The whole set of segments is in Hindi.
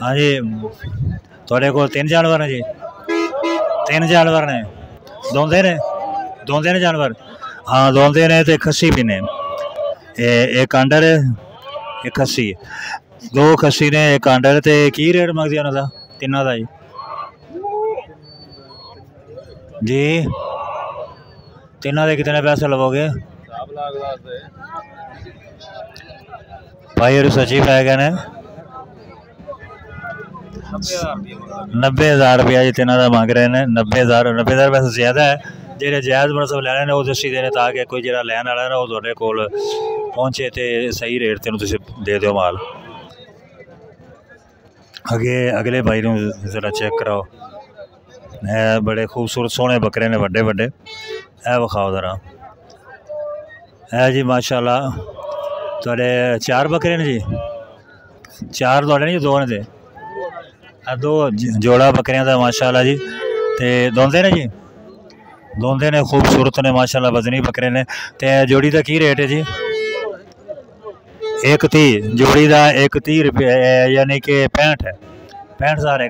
हाँ जी, थोड़े को 3 जानवर ने जी? 3 जानवर ने? दोंदे ने जानवर? हाँ दोंदे ने ते खस्सी भी ने। एक आंडर है, एक खस्सी, 2 खस्सी ने, एक आंडर। ते की रेट मंगदी उन्हां दा तिन्नां दा जी? तिन्नां दे कितने पैसे लवोगे भाई? सची पै गए ने 90,000 रुपया जी तिन्हां दा मंग रहे हैं। 90,000 पैसे ज़्यादा है। जेह्ड़े जायज़ मनसब लैने ने वो दस्सी देने ताकि कोई जेह्ड़ा लैन वाला ना वो तुहाडे कोल पहुंचे तो सही रेट तेन तुसीं दे दो माल। अगले भाई नूं जरा चेक कराओ, बड़े खूबसूरत सोहने बकरे ने, वड्डे वड्डे। विखाओ जरा। जी माशाल्लाह तुहाडे 4 बकरे ने जी? 4 तुहाडे नहीं, 2 ने दे? 2 जोड़ा बकरियां दा माशाल्लाह जी। ते दोंदे ने जी? दोंदे ने, खूबसूरत ने माशाल्लाह, वजनी बकरे ने। ते जोड़ी का की रेट है जी? 130 जोड़ी का? 130 रुपये यानी कि 65 है। 65,000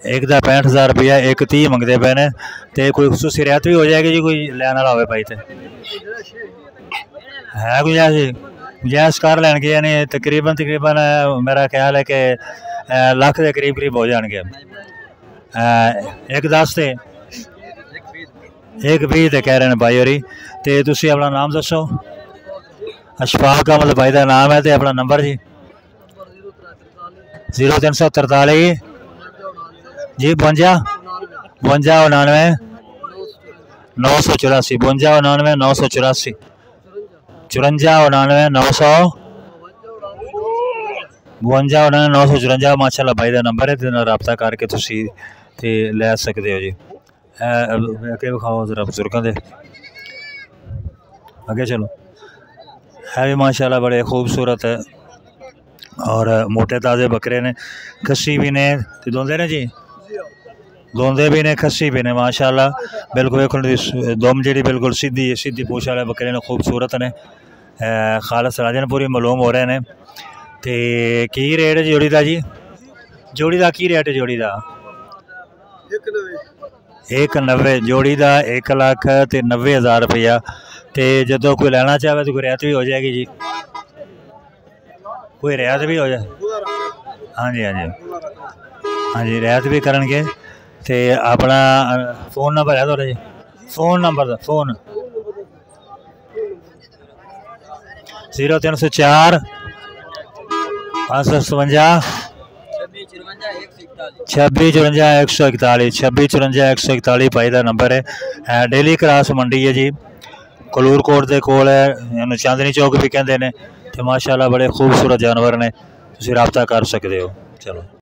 एक दा 65,000 रुपया। 130 मंगते पे ने। तो कोई खसूसी रियायत भी हो जाएगी जी कोई लैन वाला हो भाई? तो है गुंजाइश जी? गुंजाइश कर लैनगे यानी तकरीबन मेरा ख्याल है कि लाख के करीब हो जाएंगे। 110 ते 120 ते कह रहे हैं भाई होरी। तो तुसी अपना नाम दसो? अशफाक अहमद भाई का नाम है। तो अपना नंबर जी? 0343 जी 52 99 984 52 99 984 54 99 900 52 99 954। माशाल्लाह भाई का नंबर है, रबता करके तुसी ते लै सकते हो जी। अगे विखाओ जरा बुजुर्गों के अगे। चलो है भी माशाल्लाह बड़े खूबसूरत है और मोटे ताज़े बकरे ने। खस्सी भी ने ते दोंदे ने जी? दोंदे भी ने, खस्सी भी ने माशाल्लाह। बिल्कुल दुम जी बिल्कुल सीधी पूछ वाले बकरे ने, खूबसूरत ने। खालस राजनपुरी मालूम हो रहे हैं। तो की रेट है जोड़ी का जी? जोड़ी का की रेट है जोड़ी का? 190 जोड़ी का, 1,90,000 रुपया। तो जो कोई लेना चाहे तो कोई रियायत भी हो जाएगी जी? कोई रियायत भी हो जाए? हाँ जी हाँ जी हाँ जी, रियायत भी करेंगे। तो अपना फ़ोन नंबर है थोड़ा जी? फ़ोन नंबर 0304 557 26 54 141 26 54 141 भाई का नंबर है। डेली क्रॉस मंडी है जी, कलूर कोट के कोल है, चांदनी चौक भी कहते हैं। तो माशाल्लाह बड़े खूबसूरत जानवर ने, तुसीं रबता कर सकते हो। चलो।